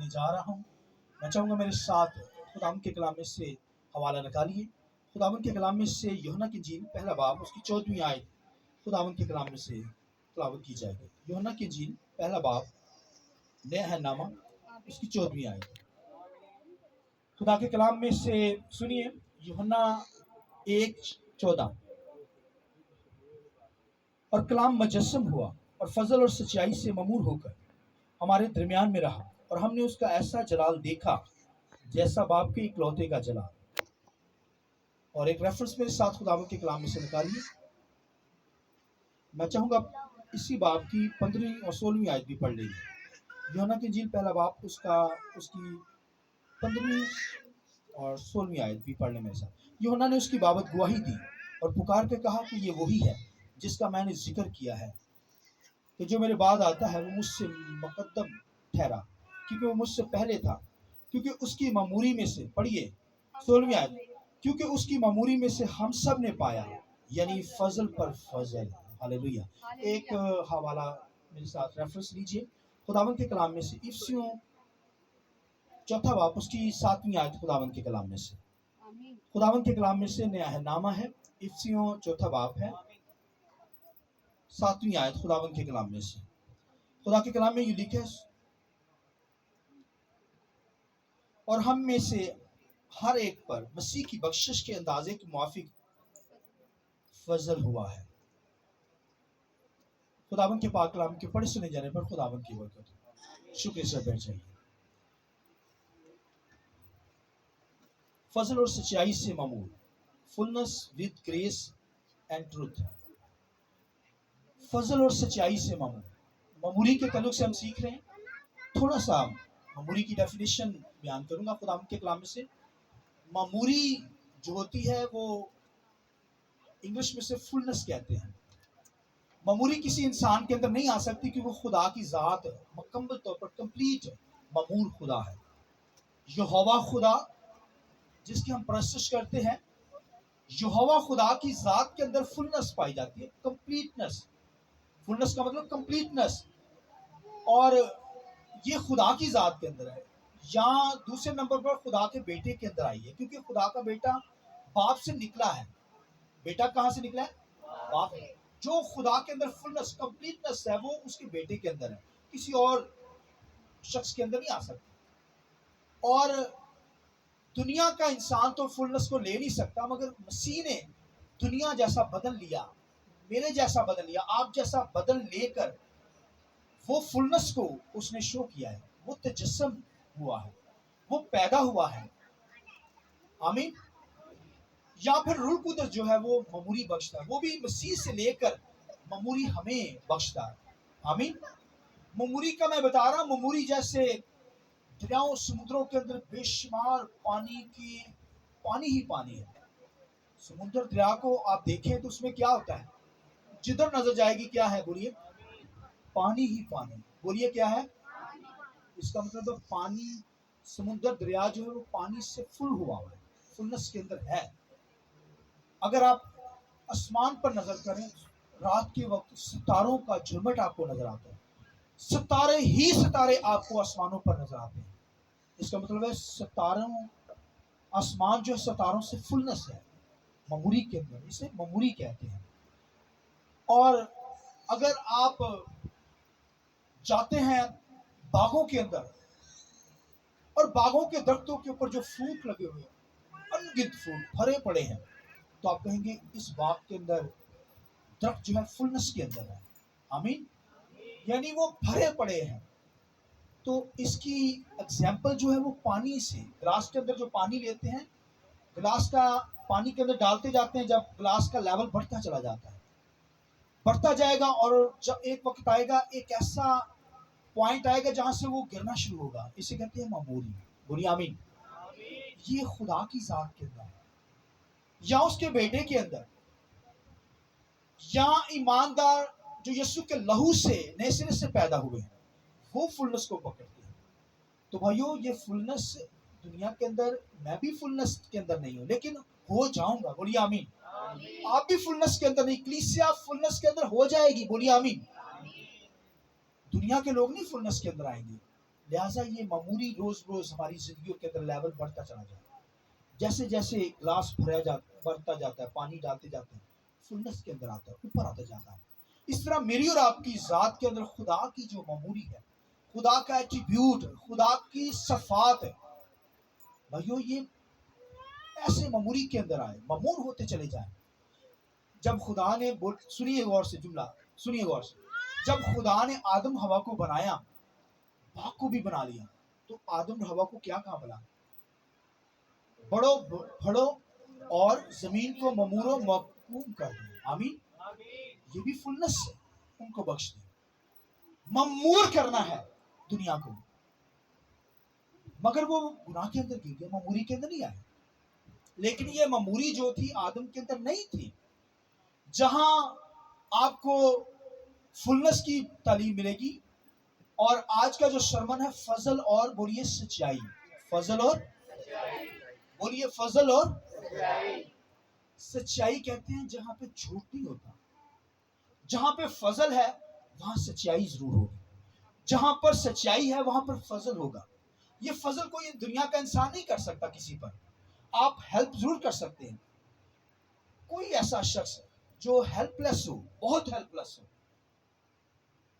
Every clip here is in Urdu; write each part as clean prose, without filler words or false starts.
کرنے جا رہا ہوں، میں چاہوں گا میرے ساتھ خداوند کے کلام میں سے حوالہ نکالیے۔ خداوند کے کلام میں سے یوحنا کی انجیل پہلا باب اس کی 14ویں آیت خداوند کے کلام میں سے تلاوت کی جائے گی۔ یوحنا کی انجیل پہلا باب نیا ہے نامہ اس کی 14ویں آیت خدا کے کلام میں سے سنیے۔ یوحنا 1:14 اور کلام مجسم ہوا اور فضل اور سچائی سے ممور ہو کر ہمارے درمیان میں رہا، اور ہم نے اس کا ایسا جلال دیکھا جیسا باپ کے اکلوتے کا جلال۔ اور ایک ریفرنس میرے ساتھ خداوند کے کلام میں سے نکالیے۔ میں چاہوں گا اسی باب کی 15ویں اور 16ویں آیت بھی پڑھ لیجیے۔ یوحنا کی انجیل پہلا باب اس کی 15ویں اور 16ویں آیت بھی پڑھ لیں میرے ساتھ۔ یوحنا نے اس کی بابت گواہی دی اور پکار کے کہا کہ یہ وہی ہے جس کا میں نے ذکر کیا ہے کہ جو میرے بعد آتا ہے وہ مجھ سے مقدم ٹھہرا، کیونکہ وہ مجھ سے پہلے تھا، کیونکہ اس کی معموری میں سے، پڑھیے 16ویں آیت، کیونکہ اس کی معموری میں سے ہم سب نے پایا، یعنی فضل پر فضل۔ ہاللیلویہ۔ ایک حوالہ میرے ساتھ ریفرنس لیجئے خداوند کے کلام میں سے، افسیوں 4 باب اس کی 7ویں آیت خداوند کے کلام میں سے، خداوند کے کلام میں سے نیا ہے نامہ ہے، افسیوں 4 باب ہے 7ویں آیت خداوند کے کلام میں سے۔ خدا کے کلام میں یہ لکھا ہے، اور ہم میں سے ہر ایک پر مسیح کی بخشش کے اندازے کے موافق فضل ہوا ہے۔ خداوند کے پاک کلام کے پڑھے سنے جانے پر خداوند کی برکت شکر سے بیٹھ جائیے۔ فضل اور سچائی سے ممور، فلنس ود گریس اینڈ ٹروتھ۔ فضل اور سچائی سے ممور، مموری کے تعلق سے ہم سیکھ رہے ہیں۔ تھوڑا سا مموری کی ڈیفینیشن بیان کروں گا خداوند کے کلام میں سے۔ مموری جو ہوتی ہے وہ انگلش میں سے فلنس کہتے ہیں۔ مموری کسی انسان کے اندر نہیں آ سکتی کہ وہ خدا کی ذات مکمل طور پر کمپلیٹ ممور خدا ہے۔ یہوہ خدا جس کی ہم پرستش کرتے ہیں، یہوہ خدا کی ذات کے اندر فلنس پائی جاتی ہے، کمپلیٹنس۔ فلنس کا مطلب کمپلیٹنس، اور یہ خدا کی ذات کے اندر ہے۔ یا دوسرے نمبر پر خدا کے بیٹے کے اندر آئی ہے، کیونکہ خدا کا بیٹا باپ سے نکلا ہے۔ بیٹا کہاں سے نکلا ہے؟ باپ۔ جو خدا کے اندر فلنس کمپلیٹنس ہے وہ اس کے بیٹے کے اندر ہے، کسی اور شخص کے اندر نہیں آ سکتی۔ اور دنیا کا انسان تو فلنس کو لے نہیں سکتا، مگر مسیح نے دنیا جیسا بدن لیا، میرے جیسا بدن لیا، آپ جیسا بدن لے کر وہ فلنس کو اس نے شو کیا ہے، وہ تجسم ہوا ہے، وہ پیدا ہوا ہے۔ آمین۔ یا پھر روح القدس جو ہے وہ مموری بخشتا ہے، وہ بھی مسیح سے لے کر مموری ہمیں بخشتا ہے۔ آمین۔ مموری کا میں بتا رہا ہوں، مموری جیسے دریاؤں سمندروں کے اندر بے شمار پانی ہی پانی ہے۔ سمندر دریا کو آپ دیکھیں تو اس میں کیا ہوتا ہے؟ جدھر نظر جائے گی کیا ہے؟ بولیے، پانی ہی پانی۔ بولیے کیا ہے؟ اس کا مطلب پانی، سمندر دریا جو ہے وہ پانی سے فل ہوا ہے، فلنس کے اندر ہے۔ اگر آپ آسمان پر نظر کریں، رات کے وقت ستاروں کا جھرمٹ آپ کو نظر آتا ہے، ستارے ہی ستارے آپ کو آسمانوں پر نظر آتے ہیں۔ اس کا مطلب ہے ستاروں، آسمان جو ہے ستاروں سے فلنس ہے مموری کے اندر، اسے مموری کہتے ہیں۔ اور اگر آپ جاتے ہیں باغوں کے اندر، اور باغوں کے درختوں کے اوپر جو فروٹ لگے ہوئے ہیں، انگنت فروٹ بھرے پڑے ہیں، تو آپ کہیں گے اس باغ کے اندر درخت جو ہے فلنس کے اندر ہے۔ آمین۔ یعنی وہ بھرے پڑے ہیں۔ تو اس کی اگزامپل جو ہے وہ پانی سے، گلاس کے اندر جو پانی لیتے ہیں، گلاس کا پانی کے اندر ڈالتے جاتے ہیں، جب گلاس کا لیول بڑھتا چلا جاتا ہے، بڑھتا جائے گا، اور جب ایک وقت آئے گا، ایک ایسا پوائنٹ آئے گا جہاں سے وہ گرنا شروع ہوگا، اسے کہتے ہیں مموری۔ بولیے آمین۔ یہ خدا کی ذات کے اندر ہے، یا اس کے بیٹے کے اندر، یا ایماندار جو یسوع کے لہو سے نئے سرے سے پیدا ہوئے ہیں، وہ فلنس کو پکڑتے ہیں۔ تو بھائیو، یہ فلنس دنیا کے اندر، میں بھی فلنس کے اندر نہیں ہوں، لیکن ہو جاؤں گا۔ بولیے آمین۔ آپ بھی فلنس کے اندر نہیں، کلیسیا فلنس کے اندر ہو جائے گی۔ بولیے آمین۔ دنیا کے لوگ نہیں فلنس کے اندر آئیں گے، لہٰذا یہ معمولی روز روز ہماری زندگیوں کے اندر لیول بڑھتا چلا جائے. جیسے جیسے گلاس بڑھتا جاتا ہے، پانی ڈالتے جاتے ہیں، فلنس کے اندر آتا ہے، اوپر آتا جاتا ہے. اس طرح میری اور آپ کی ذات کے اندر خدا کی جو معمولی ہے، خدا کا ایٹریبیوٹ، خدا کی صفات ہے بھائیو، یہ ایسے معمولی کے اندر آئے، معمول ہوتے چلے جائیں. جب خدا نے سنیے غور سے جملہ، سنیے غور سے، جب خدا نے آدم ہوا کو بنایا، باغ کو بھی بنا لیا، تو آدم اور ہوا کو کیا کہا بلا؟ بڑھو پھڑو اور زمین کو ممور و محکوم کر دو. آمین. یہ بھی فلنس ہے، ان کو بخش دے. ممور کرنا ہے دنیا کو، مگر وہ گناہ کے اندر گر گئے، معموری کے اندر نہیں آئے. لیکن یہ معموری جو تھی آدم کے اندر نہیں تھی. جہاں آپ کو فلنس کی تعلیم ملے گی، اور آج کا جو سرمن ہے فضل اور بولیے سچائی، فضل اور بولیے فضل اور سچائی کہتے ہیں جہاں پہ جھوٹ نہیں ہوتا. جہاں پہ فضل ہے وہاں سچائی ضرور ہوگی، جہاں پر سچائی ہے وہاں پر فضل ہوگا. یہ فضل کوئی دنیا کا انسان نہیں کر سکتا کسی پر. آپ ہیلپ ضرور کر سکتے ہیں. کوئی ایسا شخص جو ہیلپ لیس ہو، بہت ہیلپ لیس ہو،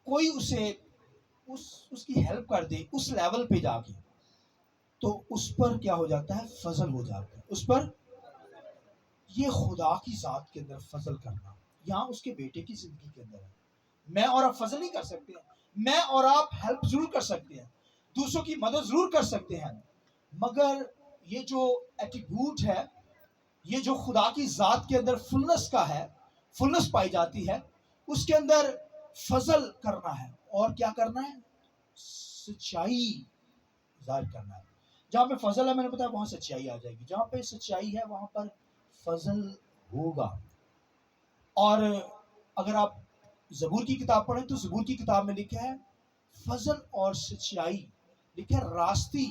کوئی اسے اس کی ہیلپ کر دے اس لیول پہ جا کے، تو اس پر کیا ہو جاتا ہے؟ فضل ہو جاتا ہے اس پر. یہ خدا کی ذات کے اندر فضل کرنا یہاں اس کے بیٹے کی زندگی کے اندر ہے. میں اور آپ فضل نہیں کر سکتے ہیں، میں اور آپ ہیلپ ضرور کر سکتے ہیں، دوسروں کی مدد ضرور کر سکتے ہیں، مگر یہ جو ایٹیٹیوڈ ہے، یہ جو خدا کی ذات کے اندر فلنس کا ہے، فلنس پائی جاتی ہے، اس کے اندر فضل کرنا ہے. اور کیا کرنا ہے؟ سچائی ظاہر کرنا ہے. جہاں پہ فضل ہے میں نے بتایا وہاں سچائی آ جائے گی. جہاں پہ سچائی ہے وہاں پر فضل ہوگا. اور اگر آپ زبور کی کتاب پڑھیں تو زبور کی کتاب میں لکھا ہے فضل اور سچائی، لکھا ہے راستی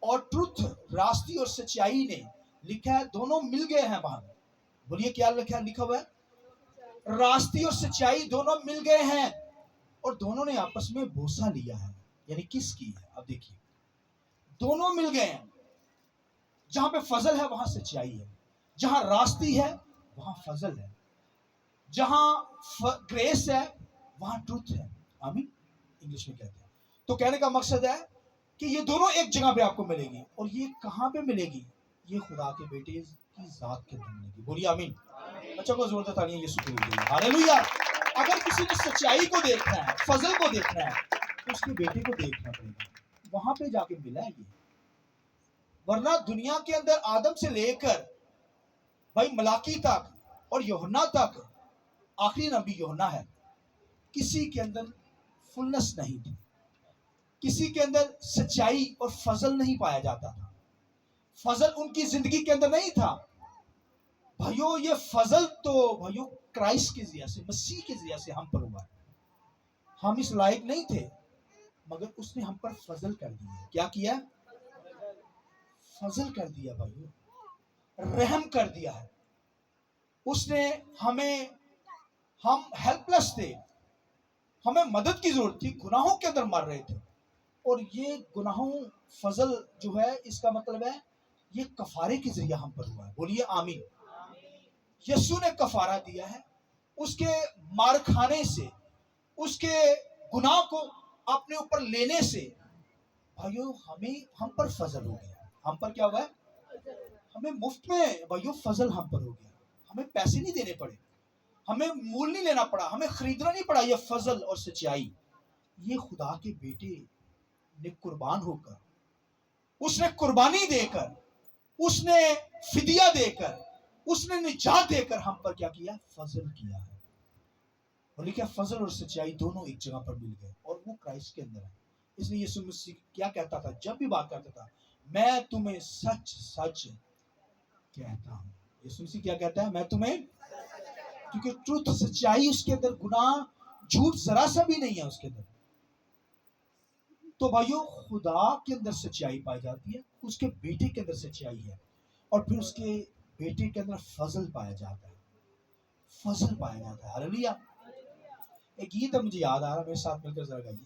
اور ٹروتھ، راستی اور سچائی نے لکھا ہے دونوں مل گئے ہیں وہاں. بولیے کیا لکھا ہوا ہے؟ راستی اور سچائی دونوں مل گئے ہیں اور دونوں نے آپس میں بوسہ لیا ہے. یعنی کس کی ہے؟ اب دیکھیے دونوں مل گئے ہیں. جہاں پہ فضل ہے وہاں سچائی ہے، جہاں راستی ہے وہاں فضل ہے، جہاں گریس ہے وہاں ٹروتھ ہے. آمین انگلش میں کہتے ہیں. تو کہنے کا مقصد ہے کہ یہ دونوں ایک جگہ پہ آپ کو ملے گی. اور یہ کہاں پہ ملے گی؟ یہ خدا کے بیٹے کی ذات کے اندر ملے گی. بولیے آمین. بچوں کو ضرورت ہے یہ سکون دی ہاللیلویا. اگر کسی نے سچائی کو دیکھنا ہے، فضل کو دیکھنا ہے، تو اس کے بیٹے کو دیکھنا پڑے گا. وہاں پہ جا کے ملا ہے یہ. ورنہ دنیا کے اندر آدم سے لے کر بھائی ملاکی تک اور یوحنا تک، آخری نبی یوحنا ہے، کسی کے اندر فلنس نہیں تھی، کسی کے اندر سچائی اور فضل نہیں پایا جاتا تھا. فضل ان کی زندگی کے اندر نہیں تھا. بھائیو یہ فضل تو بھائیو کرائسٹ کے ذریعے سے، مسیح کے ذریعے سے ہم پر ہوا ہے. ہم اس لائق نہیں تھے مگر اس نے ہم پر فضل کر دیا. کیا کیا؟ فضل کر دیا بھائیو، رحم کر دیا ہے. اس نے ہمیں، ہم ہیلپ لیس تھے، ہمیں مدد کی ضرورت تھی، گناہوں کے اندر مر رہے تھے. اور یہ گناہوں فضل جو ہے اس کا مطلب ہے یہ کفارے کے ذریعے ہم پر ہوا ہے. بولیے آمین. یسوع نے کفارہ دیا ہے. اس کے مار کھانے سے، اس کے گناہ کو اپنے اوپر لینے سے بھائیو ہم پر فضل ہو گیا. ہم پر کیا ہوا ہے؟ ہمیں مفت میں بھائیو فضل ہم پر ہو گیا. ہمیں پیسے نہیں دینے پڑے، ہمیں مول نہیں لینا پڑا، ہمیں خریدنا نہیں پڑا. یہ فضل اور سچائی یہ خدا کے بیٹے نے قربان ہو کر، اس نے قربانی دے کر، اس نے فدیہ دے کر، اس نے نجات دے کر ہم پر کیا کیا؟ فضل کیا ہے. اور لکھا فضل اور سچائی دونوں ایک جگہ پر مل گئے اور وہ کرائسٹ کے اندر ہے. اس لیے یسوع مسیح کیا کہتا تھا جب بھی بات کرتا تھا؟ میں تمہیں سچ سچ کہتا ہوں. یسوع مسیح کیا کہتا ہے؟ میں تمہیں، کیونکہ ٹروتھ، سچائی اس کے اندر، گناہ جھوٹ ذرا سا بھی نہیں ہے اس کے اندر. تو بھائیو خدا کے اندر سچائی پائی جاتی ہے، اس کے بیٹے کے اندر سچائی ہے، اور پھر اس کے بیٹے کے اندر فضل پایا جاتا ہے. فضل پایا جاتا ہے. ہاللیلویا. ایک گیت ہے مجھے یاد آ رہا، میرے ساتھ مل کر ذرا گائیے.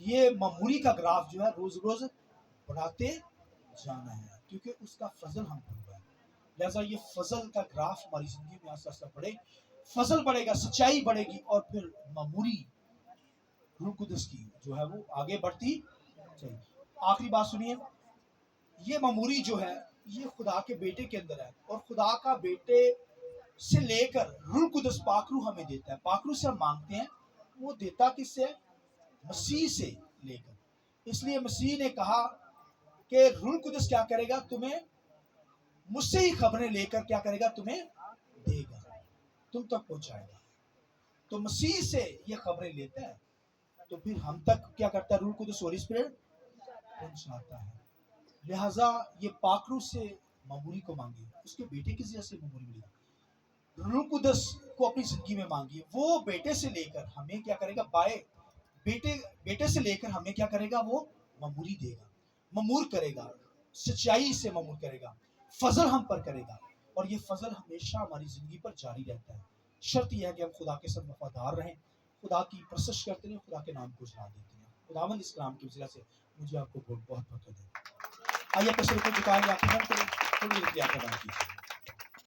یہ معموری کا گراف جو ہے روز روز بڑھاتے جانا ہے کیونکہ اس کا فضل ہم پر ہوا ہے. لہذا یہ فضل کا گراف ہماری زندگی میں آہستہ آہستہ بڑھے، فضل بڑھے گا، سچائی بڑھے گی، اور پھر معموری روح قدس کی جو ہے وہ آگے بڑھتی چاہیے. آخری بات سنیے، یہ معموری جو ہے یہ خدا کے بیٹے کے اندر ہے، اور خدا کا بیٹے سے لے کر روح قدس پاک روح ہمیں دیتا ہے. پاک روح سے ہم مانگتے ہیں، وہ دیتا کس سے؟ مسیح سے لے کر. اس لیے مسیح نے کہا کہ روح قدس کیا کرے گا؟ تمہیں مجھ سے ہی خبریں لے کر کیا کرے گا؟ تمہیں دے گا، تم تک پہنچائے گا. تو مسیح سے یہ خبریں لیتا ہے، تو پھر ہم تک کیا کرتا ہے؟ روح قدس ہولی اسپرٹ پہنچاتا ہے. لہٰذا یہ پاک روح سے معموری کو مانگے، اس کے بیٹے کی ذریعے سے معموری ملے گا. روح قدس کو اپنی زندگی میں مانگیے، وہ بیٹے سے لے کر ہمیں کیا کرے گا؟ بیٹے سے لے کر ہمیں کیا کرے گا؟ وہ معموری دے گا، معمور کرے گا، سچائی سے معمور کرے گا، فضل ہم پر کرے گا، اور یہ فضل ہمیشہ ہماری زندگی پر جاری رہتا ہے. شرط یہ ہے کہ ہم خدا کے ساتھ وفادار رہیں، خدا کی پرستش کرتے رہیں، خدا کے نام کو اجلا دیتے ہیں. خداوند اس کلام کی وجہ سے مجھے آپ کو بہت برکت دے. آئیے اپنے سر کو جھکائیں گے، آنکھیں بند کریں، تھوڑی دیر کے لیے آپ کا نام کیجیے.